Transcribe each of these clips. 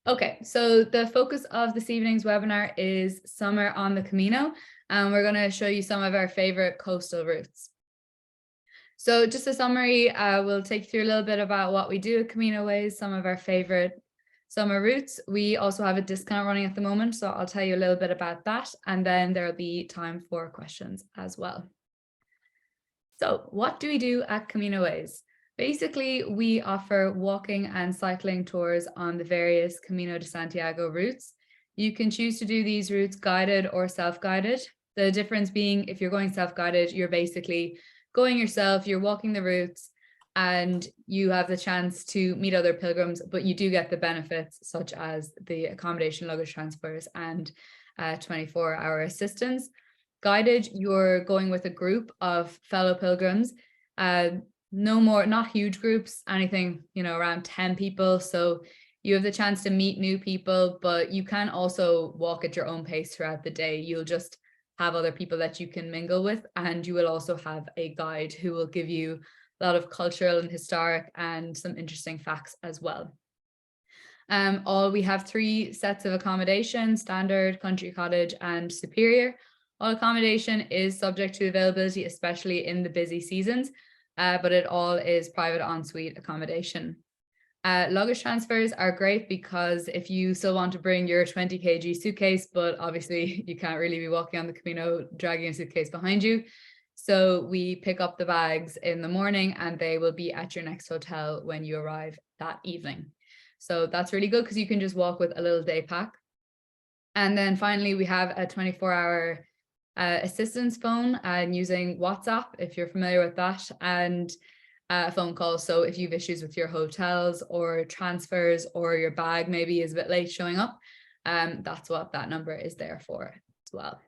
Okay, so the focus of this evening's webinar is summer on the Camino, and we're going to show you some of our favorite coastal routes. So just a summary, we'll take you through a little bit about what we do at CaminoWays, some of our favorite summer routes. We also have a discount running at the moment, so I'll tell you a little bit about that, and then there'll be time for questions as well. So what do we do at CaminoWays? Basically, we offer walking and cycling tours on the various Camino de Santiago routes. You can choose to do these routes guided or self-guided. The difference being, if you're going self-guided, you're basically going yourself, you're walking the routes, and you have the chance to meet other pilgrims, but you do get the benefits such as the accommodation, luggage transfers, and 24-hour assistance. Guided, you're going with a group of fellow pilgrims. Not huge groups, anything, around 10 people. So you have the chance to meet new people, but you can also walk at your own pace throughout the day. You'll just have other people that you can mingle with, and you will also have a guide who will give you a lot of cultural and historic and some interesting facts as well. We have 3 sets of accommodation: standard, country cottage, and superior. All accommodation is subject to availability, especially in the busy seasons, but it all is private ensuite accommodation. Luggage transfers are great because if you still want to bring your 20 kg suitcase, but obviously you can't really be walking on the Camino dragging a suitcase behind you. So we pick up the bags in the morning and they will be at your next hotel when you arrive that evening. So that's really good because you can just walk with a little day pack. And then finally, we have a 24-hour assistance phone and using WhatsApp, if you're familiar with that, and a phone call. So if you have issues with your hotels or transfers, or your bag maybe is a bit late showing up, that's what that number is there for as well.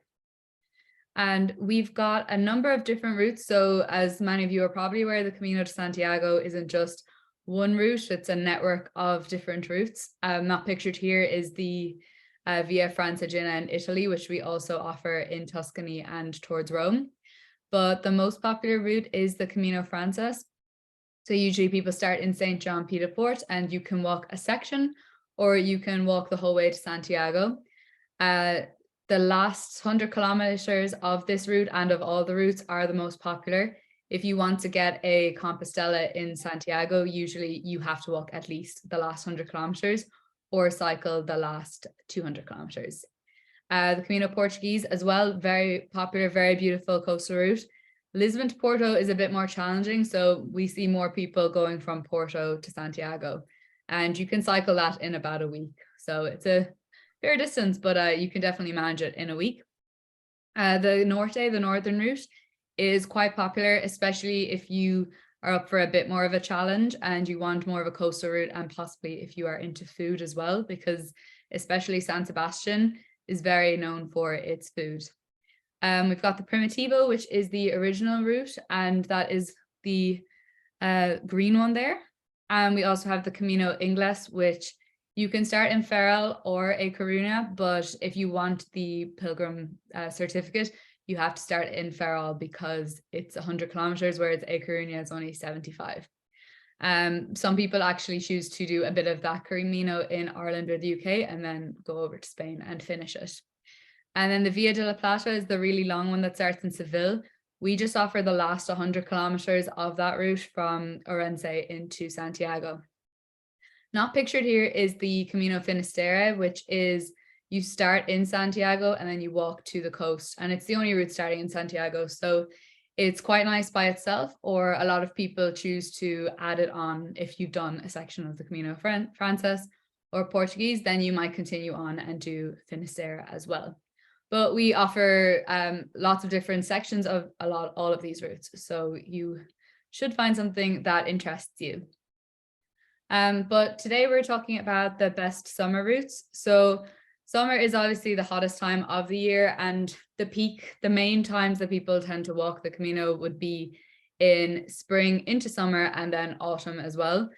And we've got a number of different routes. So as many of you are probably aware, the Camino de Santiago isn't just one route, it's a network of different routes. Not pictured here is the Via Francigena in Italy, which we also offer in Tuscany and towards Rome. But the most popular route is the Camino Frances. So usually people start in St. John Pied de Port and you can walk a section, or you can walk the whole way to Santiago. The last 100 kilometers of this route and of all the routes are the most popular. If you want to get a Compostela in Santiago, usually you have to walk at least the last 100 kilometers or cycle the last 200 kilometers. The Camino Portuguese as well, very popular, very beautiful coastal route. Lisbon to Porto is a bit more challenging, so we see more people going from Porto to Santiago, and you can cycle that in about a week. So it's a fair distance, but you can definitely manage it in a week. The Norte, the northern route, is quite popular, especially if you are up for a bit more of a challenge and you want more of a coastal route, and possibly if you are into food as well, because especially San Sebastian is very known for its food. We've got the Primitivo, which is the original route, and that is the green one there. And we also have the Camino Ingles, which you can start in Ferrol or A Coruña, but if you want the pilgrim certificate, you have to start in Ferrol because it's 100 kilometers, whereas A Coruña is only 75. Some people actually choose to do a bit of that Camino in Ireland or the UK and then go over to Spain and finish it. And then the Via de la Plata is the really long one that starts in Seville. We just offer the last 100 kilometers of that route from Orense into Santiago. Not pictured here is the Camino Finisterre, which is you start in Santiago and then you walk to the coast, and it's the only route starting in Santiago. So it's quite nice by itself, or a lot of people choose to add it on. If you've done a section of the Camino Frances or Portuguese, then you might continue on and do Finisterre as well. But we offer lots of different sections of all of these routes, so you should find something that interests you. But today we're talking about the best summer routes. So summer is obviously the hottest time of the year, and the main times that people tend to walk the Camino would be in spring into summer and then autumn as well.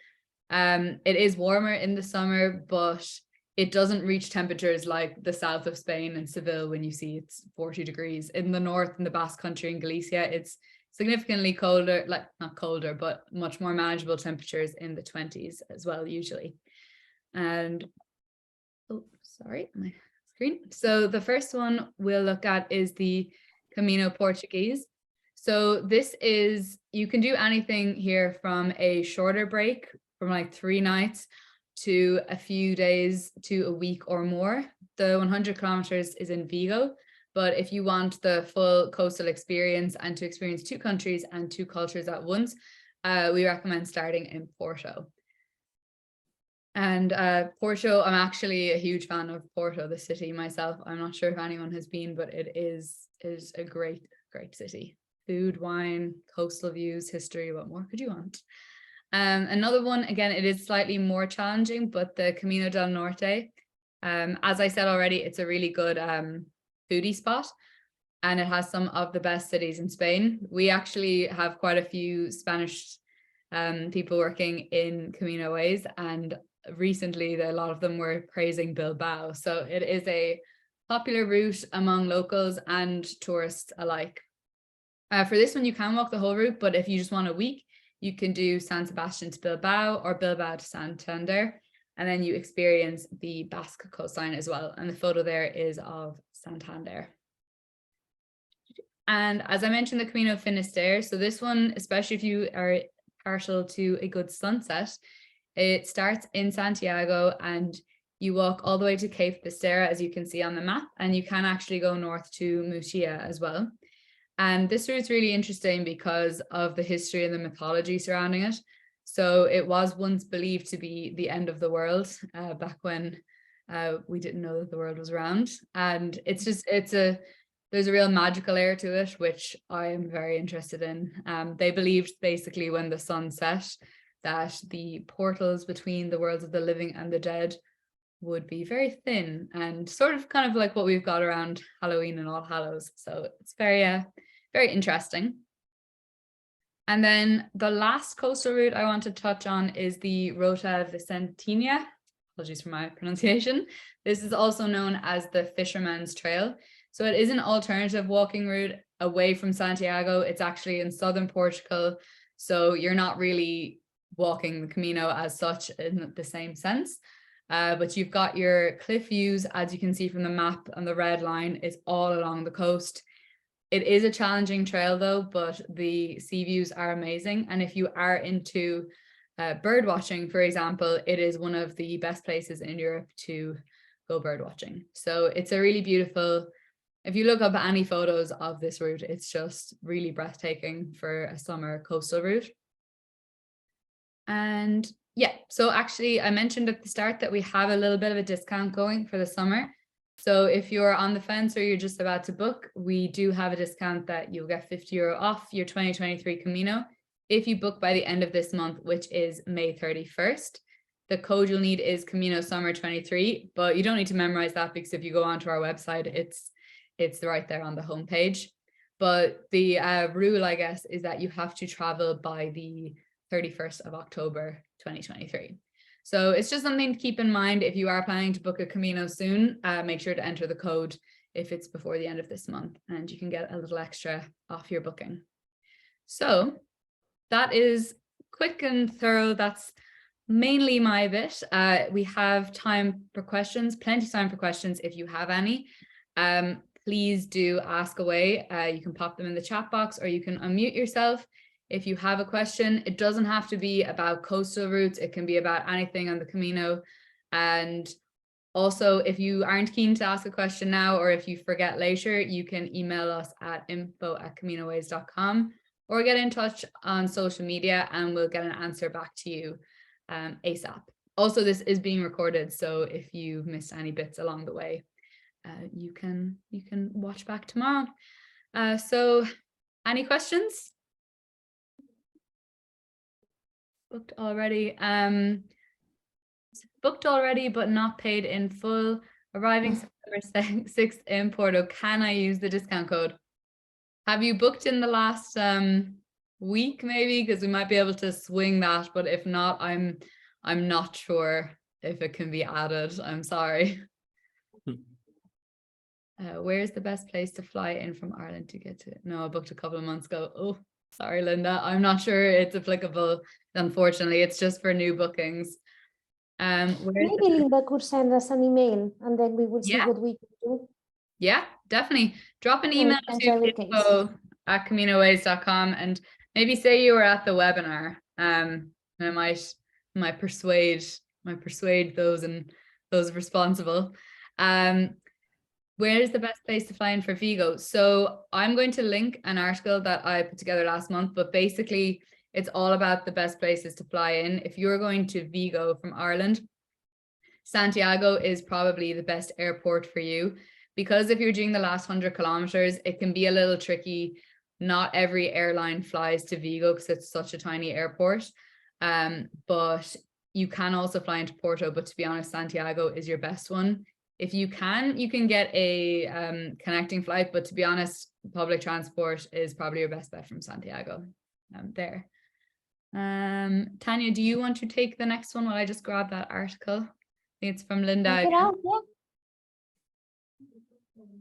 It is warmer in the summer, but it doesn't reach temperatures like the south of Spain and Seville when you see it's 40 degrees. In the north, in the Basque Country in Galicia, it's significantly colder, like not colder, but much more manageable temperatures in the 20s as well, usually. And Oh, sorry, my screen. So the first one we'll look at is the Camino Portuguese. So this is, you can do anything here from a shorter break from like 3 nights to a few days to a week or more. The 100 kilometers is in Vigo, but if you want the full coastal experience and to experience 2 countries and 2 cultures at once, we recommend starting in Porto. And Porto, I'm actually a huge fan of Porto, the city myself. I'm not sure if anyone has been, but it is a great city. Food, wine, coastal views, history, what more could you want? Another one, again, it is slightly more challenging, but the Camino del Norte, as I said already, it's a really good foodie spot, and it has some of the best cities in Spain. We actually have quite a few Spanish people working in CaminoWays, and recently a lot of them were praising Bilbao. So it is a popular route among locals and tourists alike. For this one, you can walk the whole route, but if you just want a week, you can do San Sebastian to Bilbao or Bilbao to Santander, and then you experience the Basque coastline as well. And the photo there is of Santander. And as I mentioned, the Camino Finisterre. So this one, especially if you are partial to a good sunset, it starts in Santiago and you walk all the way to Cape Finisterre, as you can see on the map, and you can actually go north to Mutia as well. And this route's really interesting because of the history and the mythology surrounding it. So it was once believed to be the end of the world, back when we didn't know that the world was round. And it's just, there's a real magical air to it, which I am very interested in. They believed basically when the sun set that the portals between the worlds of the living and the dead would be very thin, and sort of kind of like what we've got around Halloween and All Hallows. So it's very interesting. And then the last coastal route I want to touch on is the Rota Vicentina. Apologies for my pronunciation. This is also known as the Fisherman's Trail. So it is an alternative walking route away from Santiago. It's actually in southern Portugal. So you're not really walking the Camino as such in the same sense. But you've got your cliff views, as you can see from the map, and the red line is all along the coast. It is a challenging trail though, but the sea views are amazing. And if you are into bird watching, for example, it is one of the best places in Europe to go bird watching. So it's a really beautiful, if you look up any photos of this route, it's just really breathtaking for a summer coastal route. And yeah, so actually I mentioned at the start that we have a little bit of a discount going for the summer. So if you're on the fence or you're just about to book, we do have a discount that you'll get €50 off your 2023 Camino if you book by the end of this month, which is May 31st. The code you'll need is Camino Summer 23, but you don't need to memorize that because if you go onto our website, it's right there on the homepage. But the rule, I guess, is that you have to travel by the 31st of October 2023. So it's just something to keep in mind. If you are planning to book a Camino soon, make sure to enter the code if it's before the end of this month, and you can get a little extra off your booking. So that is quick and thorough. That's mainly my bit. We have time for questions, plenty of time for questions if you have any. Please do ask away. You can pop them in the chat box or you can unmute yourself. If you have a question, it doesn't have to be about coastal routes. It can be about anything on the Camino. And also, if you aren't keen to ask a question now, or if you forget later, you can email us at info@CaminoWays.com or get in touch on social media and we'll get an answer back to you ASAP. Also, this is being recorded, so if you've missed any bits along the way, you can watch back tomorrow. So any questions? Booked already. Booked already, but not paid in full. Arriving September 6th in Porto. Can I use the discount code? Have you booked in the last week maybe? Because we might be able to swing that, but if not, I'm not sure if it can be added. I'm sorry. Where's the best place to fly in from Ireland to get to? No, I booked a couple of months ago. Oh, sorry, Linda. I'm not sure it's applicable. Unfortunately, it's just for new bookings. Maybe Linda could send us an email and then we will see what we can do. Yeah, definitely. Drop an email to info@CaminoWays.com and maybe say you were at the webinar. I might persuade those responsible. Where is the best place to fly in for Vigo? So I'm going to link an article that I put together last month, but basically it's all about the best places to fly in. If you're going to Vigo from Ireland, Santiago is probably the best airport for you, because if you're doing the last 100 kilometers, it can be a little tricky. Not every airline flies to Vigo because it's such a tiny airport. But you can also fly into Porto, but to be honest, Santiago is your best one. If you can get a connecting flight, but to be honest, public transport is probably your best bet from Santiago. There. Tanya, do you want to take the next one while I just grab that article? I think it's from Linda.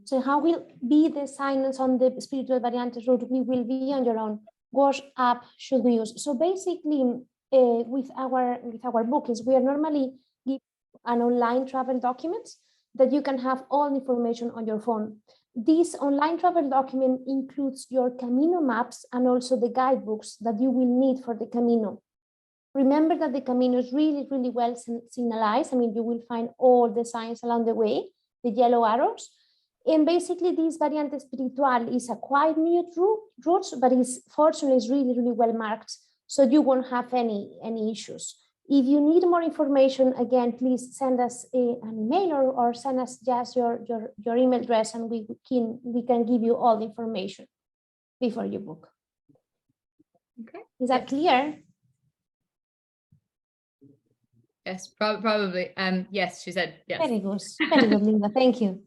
So how will be the signings on the spiritual variantes route? We will be on your own. What app should we use? So basically, with our bookings, we are normally giving an online travel document that you can have all information on your phone. This online travel document includes your Camino maps and also the guidebooks that you will need for the Camino. Remember that the Camino is really, really well signalized. I mean, you will find all the signs along the way, the yellow arrows. And basically, this Variante Espiritual is a quite new route, but fortunately is really, really well marked, so you won't have any issues. If you need more information, again, please send us an email or send us just your email address, and we can give you all the information before you book. Okay. Is that clear? Yes, probably. Yes, she said yes. Very good, Linda. Thank you.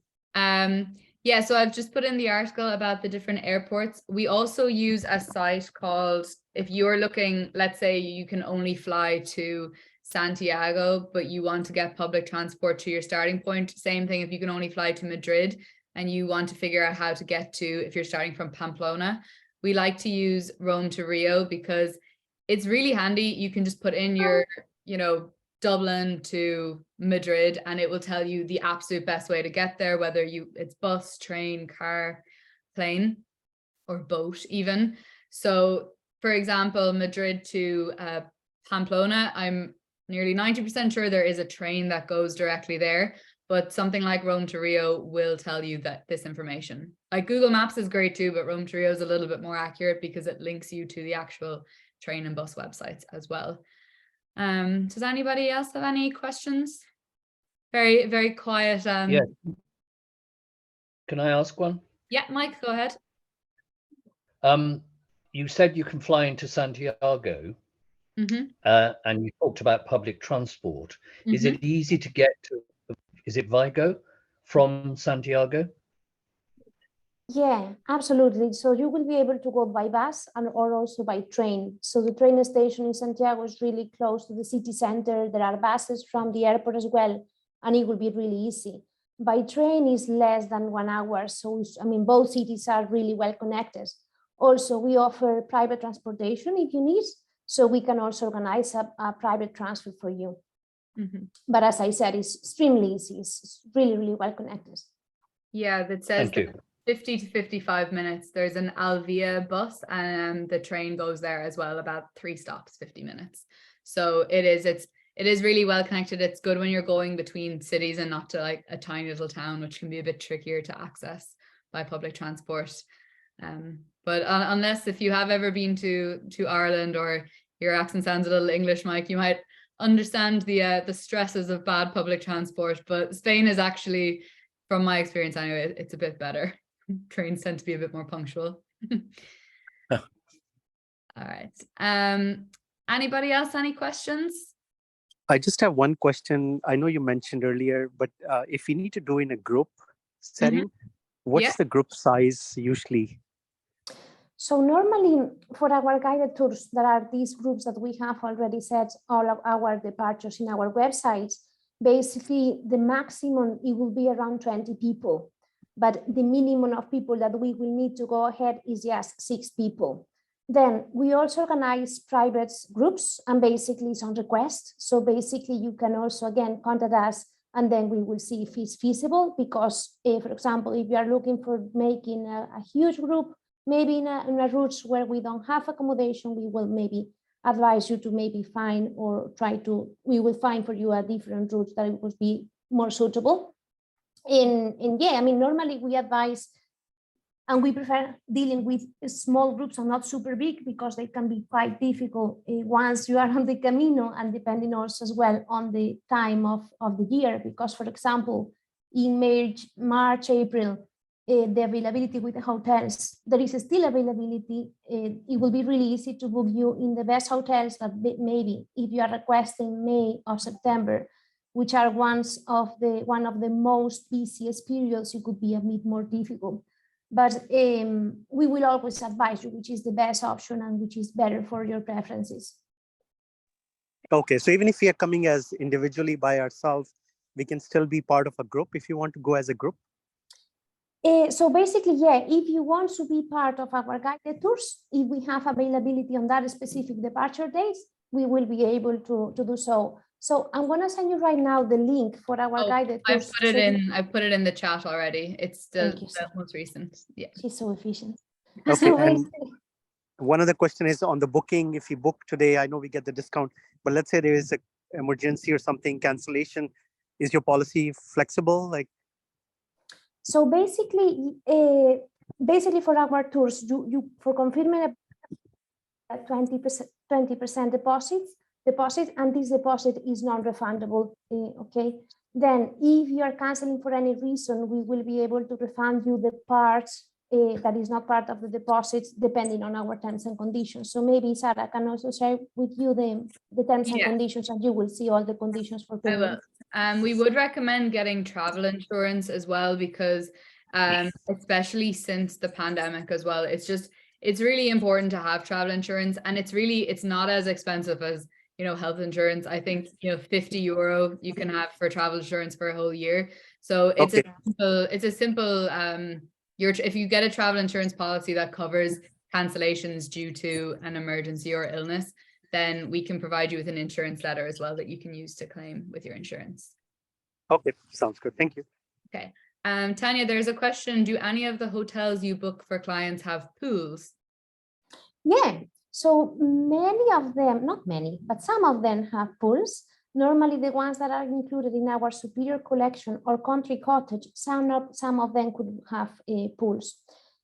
Yeah, so I've just put in the article about the different airports. We also use a site called, if you're looking, let's say you can only fly to Santiago, but you want to get public transport to your starting point. Same thing if you can only fly to Madrid and you want to figure out how to get to, if you're starting from Pamplona. We like to use Rome to Rio because it's really handy. You can just put in your, Dublin to Madrid, and it will tell you the absolute best way to get there, whether it's bus, train, car, plane, or boat even. So for example, Madrid to Pamplona, I'm nearly 90% sure there is a train that goes directly there, but something like Rome to Rio will tell you that this information. Like Google Maps is great too, but Rome to Rio is a little bit more accurate because it links you to the actual train and bus websites as well. Does anybody else have any questions? Very, very quiet. Yeah. Can I ask one? Yeah, Mike, go ahead. You said you can fly into Santiago, and you talked about public transport. Is it easy to get to, is it Vigo from Santiago? Yeah, absolutely. So you will be able to go by bus or also by train. So the train station in Santiago is really close to the city center. There are buses from the airport as well, and it will be really easy. By train is less than 1 hour. So, I mean, both cities are really well connected. Also, we offer private transportation if you need, so we can also organize a private transfer for you. But as I said, it's extremely easy. It's really, really well connected. Yeah, that says 50 to 55 minutes. There's an Alvia bus and the train goes there as well, about 3 stops, 50 minutes. So it is really well connected. It's good when you're going between cities and not to like a tiny little town, which can be a bit trickier to access by public transport. But unless if you have ever been to Ireland or your accent sounds a little English, Mike, you might understand the stresses of bad public transport. But Spain is actually, from my experience anyway, it's a bit better. Trains tend to be a bit more punctual. All right. Anybody else, any questions? I just have one question. I know you mentioned earlier, but if you need to do in a group setting, what's the group size usually? So normally for our guided tours, there are these groups that we have already set all of our departures in our website. Basically, the maximum, it will be around 20 people. But the minimum of people that we will need to go ahead is just 6 people. Then we also organize private groups, and basically it's on request. So basically you can also, again, contact us, and then we will see if it's feasible, because for example, if you are looking for making a huge group, maybe in a routes where we don't have accommodation, we will maybe advise you to maybe find, or we will find for you a different route that it would be more suitable. And yeah, I mean, normally we advise, and we prefer dealing with small groups and not super big, because they can be quite difficult once you are on the Camino, and depending also as well on the time of the year. Because, for example, in March, April, the availability with the hotels, there is still availability. It will be really easy to book you in the best hotels, that maybe if you are requesting May or September, which are one of the most busiest periods, it could be a bit more difficult. But we will always advise you which is the best option and which is better for your preferences. Okay, so even if we are coming as individually by ourselves, we can still be part of a group if you want to go as a group? So basically, yeah, if you want to be part of our guided tours, if we have availability on that specific departure days, we will be able to do so. So I'm going to send you right now the link for our guided tours. I put it in the chat already. It's the most recent. Yeah. She's so efficient. Okay. So And one other question is on the booking. If you book today, I know we get the discount, but let's say there is an emergency or something, cancellation. Is your policy flexible? Like, so basically for our tours, you for confirming a 20% deposit, and this deposit is non-refundable. Okay. Then if you are canceling for any reason, we will be able to refund you the parts that is not part of the deposits, depending on our terms and conditions. So maybe Sarah can also share with you the terms and conditions, and you will see all the conditions for payment. I will. We would recommend getting travel insurance as well, because especially since the pandemic as well, it's really important to have travel insurance, and it's not as expensive as, you know, health insurance. I think, you know, €50 you can have for travel insurance for a whole year. So it's a simple if you get a travel insurance policy that covers cancellations due to an emergency or illness, then we can provide you with an insurance letter as well that you can use to claim with your insurance. okay, sounds good. Thank you. Okay. Tanya, there's a question. Do any of the hotels you book for clients have pools? Yeah, so many of them, not many, but some of them have pools. Normally the ones that are included in our Superior Collection or Country Cottage, some of them could have pools.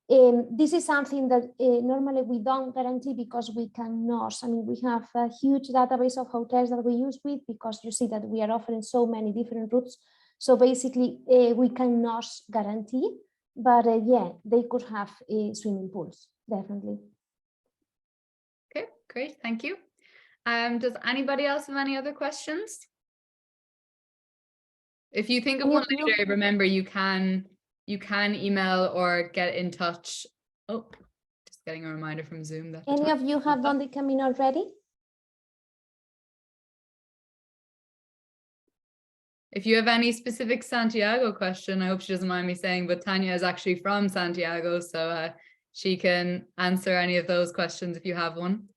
This is something that normally we don't guarantee, because we cannot. I mean, we have a huge database of hotels that we use with, because you see that we are offering so many different routes. So basically, we cannot guarantee, but yeah, they could have swimming pools, definitely. Okay, great, thank you. Does anybody else have any other questions? If you think of one later, remember you can email or get in touch. Oh, just getting a reminder from Zoom that any of you have done the Camino already? If you have any specific Santiago question, I hope she doesn't mind me saying, but Tanya is actually from Santiago, so she can answer any of those questions if you have one.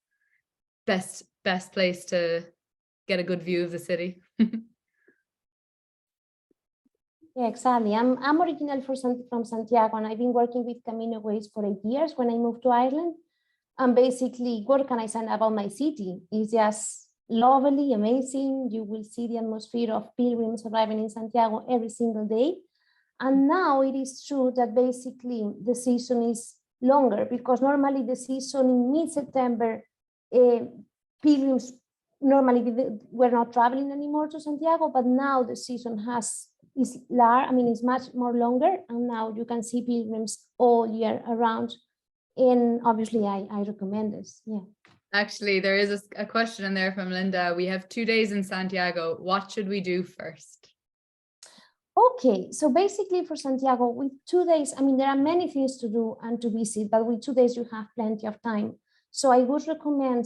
Best place to get a good view of the city. Yeah, exactly. I'm originally from Santiago, and I've been working with CaminoWays for 8 years when I moved to Ireland. And basically, what can I say about my city? It's just lovely, amazing. You will see the atmosphere of pilgrims arriving in Santiago every single day. And now it is true that basically the season is longer, because normally the season in mid-September, pilgrims normally were not traveling anymore to Santiago, but now the season is large. I mean, it's much more longer, and now you can see pilgrims all year around. And obviously, I recommend this. Yeah. Actually, there is a question in there from Linda. We have 2 days in Santiago. What should we do first? Okay, so basically for Santiago, with 2 days, I mean, there are many things to do and to visit, but with 2 days, you have plenty of time. So I would recommend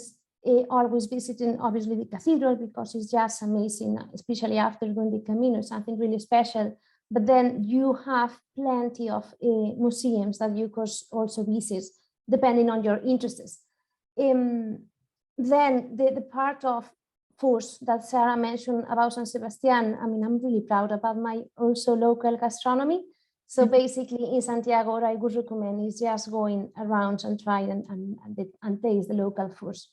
always visiting, obviously, the cathedral, because it's just amazing, especially after doing the Camino, something really special. But then you have plenty of museums that you could also visit, depending on your interests. Then the part of Furs that Sarah mentioned about San Sebastian, I mean, I'm really proud about my also local gastronomy. So basically in Santiago, what I would recommend is just going around and try and taste the local foods.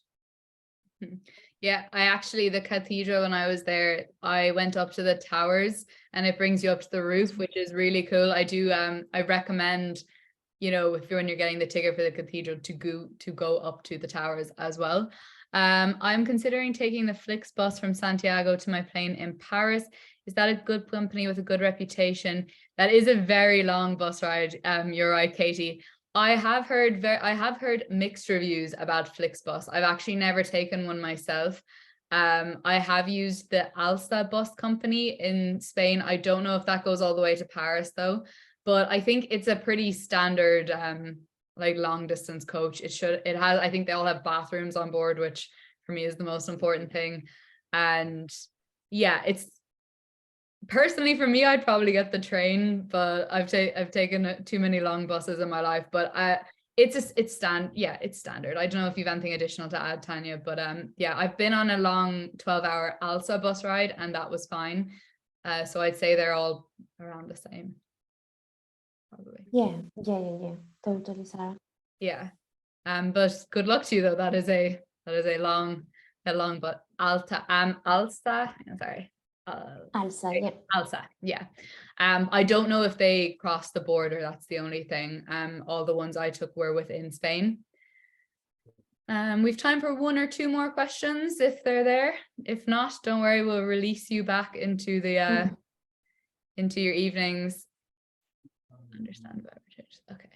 Yeah, I actually, the cathedral, when I was there, I went up to the towers and it brings you up to the roof, which is really cool. I do, I recommend, you know, if when you're getting the ticket for the cathedral to go up to the towers as well. I'm considering taking the Flixbus from Santiago to my plane in Paris. Is that a good company with a good reputation? That is a very long bus ride. You're right, Katie. I have heard mixed reviews about Flixbus. I've actually never taken one myself. I have used the Alsa bus company in Spain. I don't know if that goes all the way to Paris though, but I think it's a pretty standard like long distance coach. It has, I think they all have bathrooms on board, which for me is the most important thing. And yeah, it's personally for me, I'd probably get the train, but I've taken too many long buses in my life. But it's standard. I don't know if you've anything additional to add, Tanya, but yeah, I've been on a long 12-hour Alsa bus ride and that was fine. So I'd say they're all around the same. Probably. Yeah, totally, Sarah. Yeah. But good luck to you though. That is a long but Alsa, sorry. Alsa, yeah. Alsa, yeah. I don't know if they cross the border. That's the only thing. All the ones I took were within Spain. We've time for one or two more questions if they're there. If not, don't worry, we'll release you back into the into your evenings. Understand about British. Okay.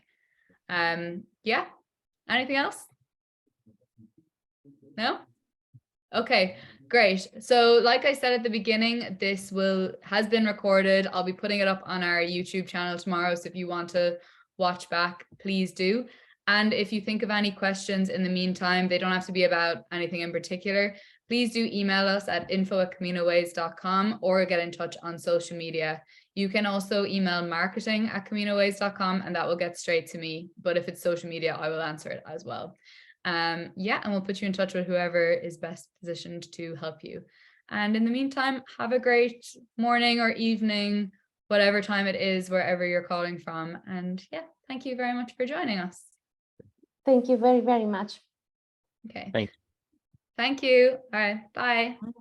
Yeah. Anything else? No? Okay, great. So like I said at the beginning, this has been recorded. I'll be putting it up on our YouTube channel tomorrow. So if you want to watch back, please do. And if you think of any questions in the meantime, they don't have to be about anything in particular. Please do email us at info@CaminoWays.com or get in touch on social media. You can also email marketing@CaminoWays.com and that will get straight to me. But if it's social media, I will answer it as well. Yeah, and we'll put you in touch with whoever is best positioned to help you. And in the meantime, have a great morning or evening, whatever time it is, wherever you're calling from. And yeah, thank you very much for joining us. Thank you very, very much. Okay. Thanks. Thank you. All right. Bye. Bye.